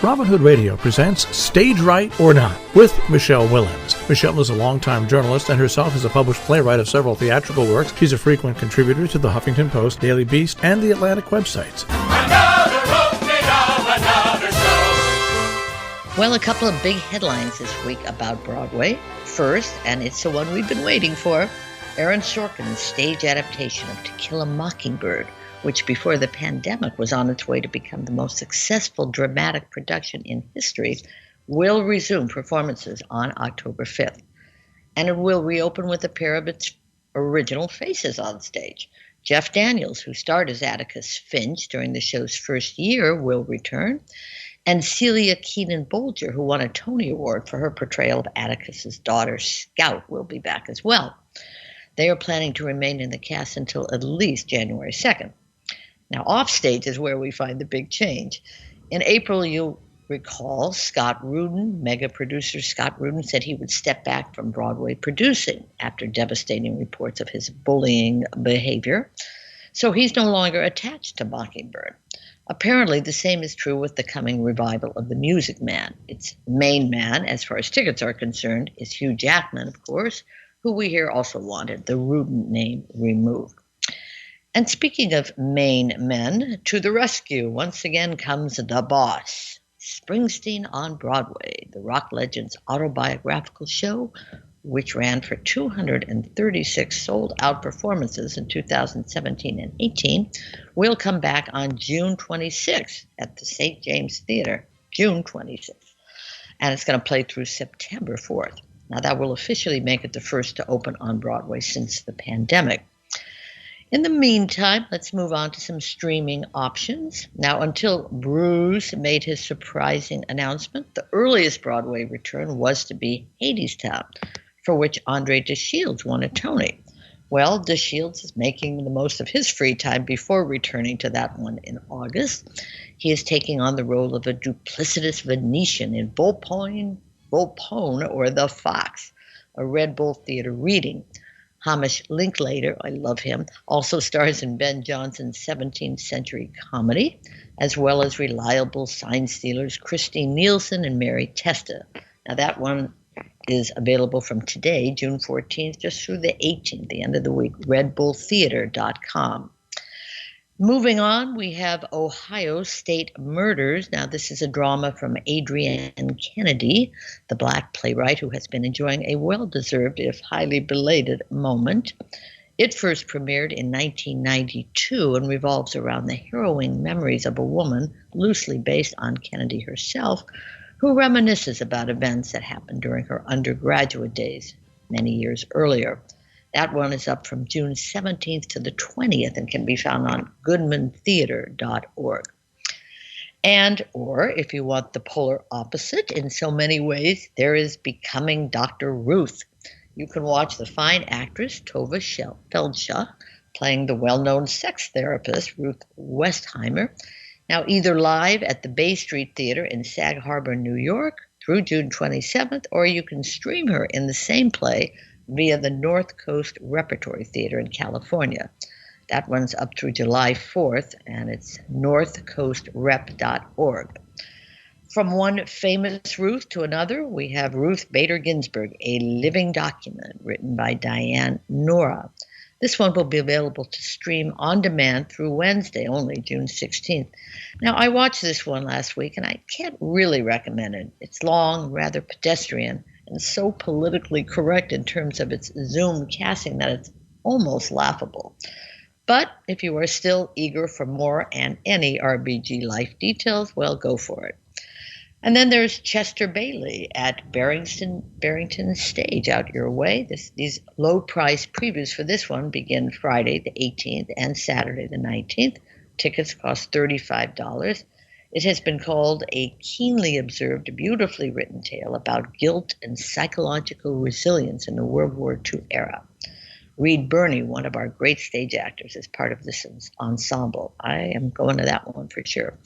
Robin Hood Radio presents Stage Right or Not with Michele Willens. Michele is a longtime journalist and herself is a published playwright of several theatrical works. She's a frequent contributor to the Huffington Post, Daily Beast, and the Atlantic websites. Another opening of another show. Well, a couple of big headlines this week about Broadway. First, and it's the one we've been waiting for, Aaron Sorkin's stage adaptation of To Kill a Mockingbird, which before the pandemic was on its way to become the most successful dramatic production in history, will resume performances on October 5th. And it will reopen with a pair of its original faces on stage. Jeff Daniels, who starred as Atticus Finch during the show's first year, will return. And Celia Keenan-Bolger, who won a Tony Award for her portrayal of Atticus's daughter, Scout, will be back as well. They are planning to remain in the cast until at least January 2nd. Now, offstage is where we find the big change. In April, you'll recall Scott Rudin, mega producer Scott Rudin, said he would step back from Broadway producing after devastating reports of his bullying behavior. So he's no longer attached to Mockingbird. Apparently, the same is true with the coming revival of The Music Man. Its main man, as far as tickets are concerned, is Hugh Jackman, of course, who we hear also wanted the Rudin name removed. And speaking of main men, to the rescue once again comes The Boss. Springsteen on Broadway, the rock legend's autobiographical show, which ran for 236 sold-out performances in 2017 and 18, will come back on June 26th at the St. James Theater, June 26th. And it's going to play through September 4th. Now, that will officially make it the first to open on Broadway since the pandemic. In the meantime, let's move on to some streaming options. Now, until Bruce made his surprising announcement, the earliest Broadway return was to be Hadestown, for which Andre DeShields won a Tony. Well, DeShields is making the most of his free time before returning to that one in August. He is taking on the role of a duplicitous Venetian in Volpone or The Fox, a Red Bull Theater reading. Hamish Linklater, I love him, also stars in Ben Jonson's 17th century comedy, as well as reliable sign stealers Christine Nielsen and Mary Testa. Now that one is available from today, June 14th, just through the 18th, the end of the week, redbulltheater.com. Moving on, we have Ohio State Murders. Now, this is a drama from Adrienne Kennedy, the Black playwright who has been enjoying a well-deserved, if highly belated, moment. It first premiered in 1992 and revolves around the harrowing memories of a woman, loosely based on Kennedy herself, who reminisces about events that happened during her undergraduate days many years earlier. That one is up from June 17th to the 20th and can be found on goodmantheater.org. And, or if you want the polar opposite, in so many ways, there is Becoming Dr. Ruth. You can watch the fine actress Tova Feldsha playing the well-known sex therapist Ruth Westheimer, now either live at the Bay Street Theater in Sag Harbor, New York through June 27th, or you can stream her in the same play via the North Coast Repertory Theater in California. That one's up through July 4th, and it's northcoastrep.org. From one famous Ruth to another, we have Ruth Bader Ginsburg, A Living Document, written by Diane Nora. This one will be available to stream on demand through Wednesday only, June 16th. Now, I watched this one last week, and I can't really recommend it. It's long, rather pedestrian, and so politically correct in terms of its Zoom casting that it's almost laughable. But if you are still eager for more and any RBG life details, well, go for it. And then there's Chester Bailey at Barrington Stage out your way. These low-price previews for this one begin Friday the 18th and Saturday the 19th. Tickets cost $35. It has been called a keenly observed, beautifully written tale about guilt and psychological resilience in the World War II era. Reed Birney, one of our great stage actors, is part of this ensemble. I am going to that one for sure.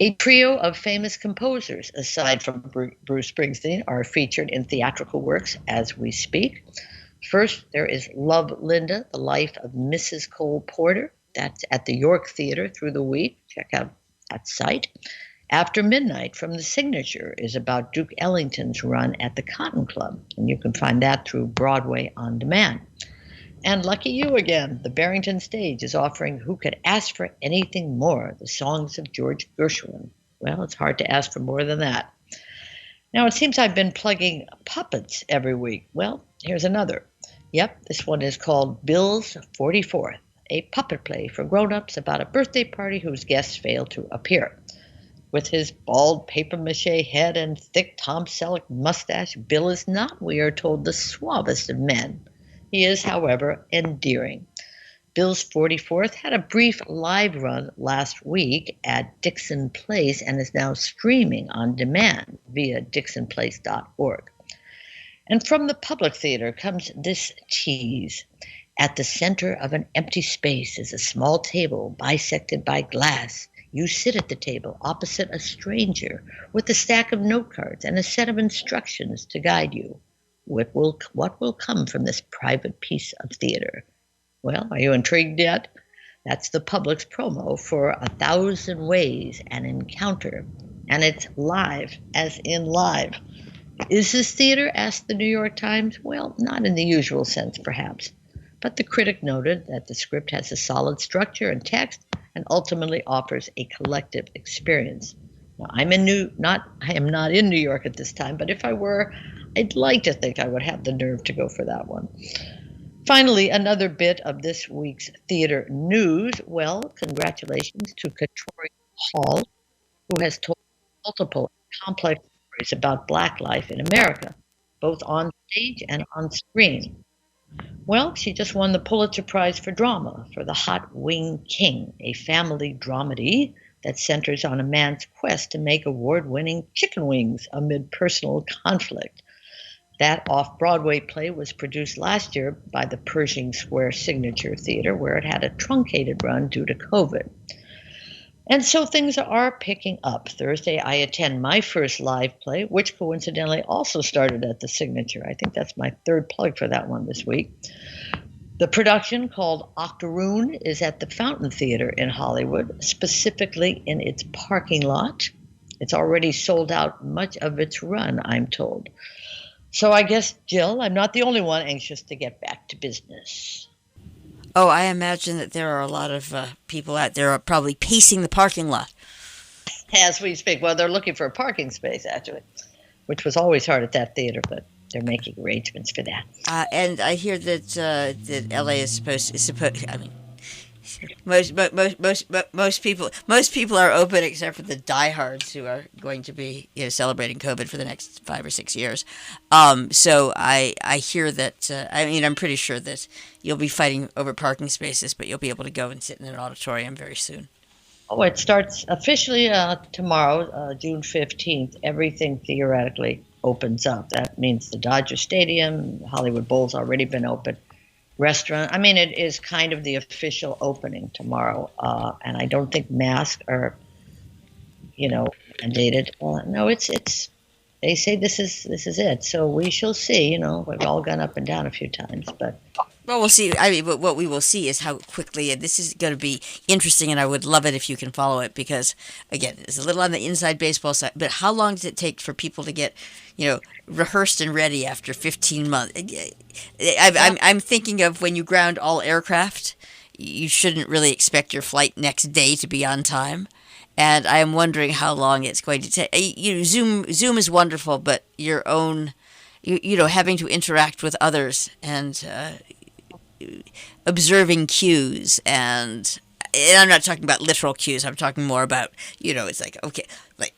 A trio of famous composers, aside from Bruce Springsteen, are featured in theatrical works as we speak. First, there is Love Linda, the life of Mrs. Cole Porter. That's at the York Theater through the week. Check out that site. After Midnight from the Signature is about Duke Ellington's run at the Cotton Club, and you can find that through Broadway On Demand. And lucky you again, the Barrington Stage is offering Who Could Ask for Anything More? The Songs of George Gershwin. Well, it's hard to ask for more than that. Now, it seems I've been plugging puppets every week. Well, here's another. Yep, this one is called Bill's 44th, a puppet play for grown-ups about a birthday party whose guests fail to appear. With his bald papier-mâché head and thick Tom Selleck mustache, Bill is not, we are told, the suavest of men. He is, however, endearing. Bill's 44th had a brief live run last week at Dixon Place and is now streaming on demand via dixonplace.org. And from the Public Theater comes this tease. At the center of an empty space is a small table bisected by glass. You sit at the table opposite a stranger with a stack of note cards and a set of instructions to guide you. What will come from this private piece of theater? Well, are you intrigued yet? That's the Public's promo for 1,000 Ways an Encounter, and it's live, as in live. Is this theater? Asked the New York Times. Well, not in the usual sense, perhaps. But the critic noted that the script has a solid structure and text and ultimately offers a collective experience. Now, I am not in New York at this time, but if I were, I'd like to think I would have the nerve to go for that one. Finally, another bit of this week's theater news. Well, congratulations to Katori Hall, who has told multiple complex stories about Black life in America, both on stage and on screen. Well, she just won the Pulitzer Prize for Drama for The Hot Wing King, a family dramedy that centers on a man's quest to make award-winning chicken wings amid personal conflict. That off-Broadway play was produced last year by the Pershing Square Signature Theater, where it had a truncated run due to COVID. And so things are picking up. Thursday, I attend my first live play, which coincidentally also started at the Signature. I think that's my third plug for that one this week. The production, called Octoroon, is at the Fountain Theater in Hollywood, specifically in its parking lot. It's already sold out much of its run, I'm told. So I guess, Jill, I'm not the only one anxious to get back to business. Oh, I imagine that there are a lot of people out there are probably pacing the parking lot. As we speak. Well, they're looking for a parking space, actually, which was always hard at that theater, but they're making arrangements for that. And I hear that LA is supposed. I mean, most people are open except for the diehards who are going to be celebrating COVID for the next 5 or 6 years. So I hear that. I'm pretty sure that you'll be fighting over parking spaces, but you'll be able to go and sit in an auditorium very soon. Oh, it starts officially tomorrow, June 15th. Everything theoretically opens up. That means the Dodger Stadium, Hollywood Bowl's already been open. Restaurant. I mean, it is kind of the official opening tomorrow, and I don't think masks are, mandated. No, it's. They say this is it. So we shall see. We've all gone up and down a few times, but. Well, we'll see. But what we will see is how quickly, and this is going to be interesting, and I would love it if you can follow it, because, again, it's a little on the inside baseball side, but how long does it take for people to get, rehearsed and ready after 15 months? I'm thinking of when you ground all aircraft, you shouldn't really expect your flight next day to be on time, and I am wondering how long it's going to take. Zoom is wonderful, but your own, having to interact with others and observing cues, and I'm not talking about literal cues. I'm talking more about, it's like, okay, like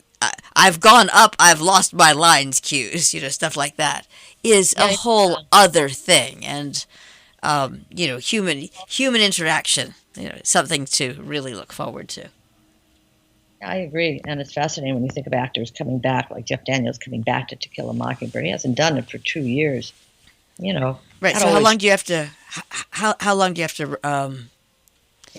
I've gone up, I've lost my lines cues, stuff like that is a whole other thing. And, human interaction, something to really look forward to. I agree. And it's fascinating when you think of actors coming back, like Jeff Daniels coming back to To Kill a Mockingbird. He hasn't done it for 2 years, Right. So how long do you have to, how long do you have to,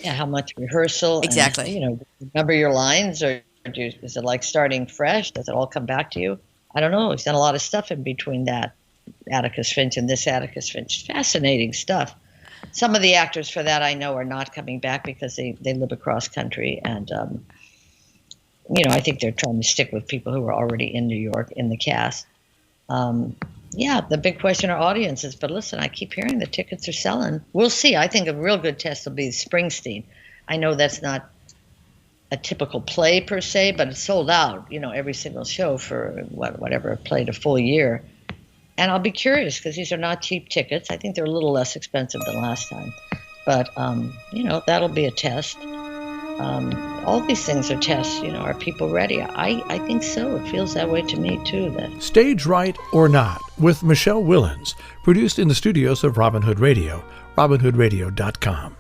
how much rehearsal? Exactly. And, remember your lines, or is it like starting fresh? Does it all come back to you? I don't know. He's done a lot of stuff in between that Atticus Finch and this Atticus Finch. Fascinating stuff. Some of the actors for that I know are not coming back because they live across country, and I think they're trying to stick with people who are already in New York in the cast. The big question are audiences. But listen, I keep hearing the tickets are selling. We'll see. I think a real good test will be Springsteen. I know that's not a typical play per se, but it's sold out, every single show for whatever it played a full year. And I'll be curious because these are not cheap tickets. I think they're a little less expensive than last time. But, that'll be a test. All these things are tests, are people ready? I think so. It feels that way to me, too. Stage Right or Not with Michele Willens, produced in the studios of Robin Hood Radio, robinhoodradio.com.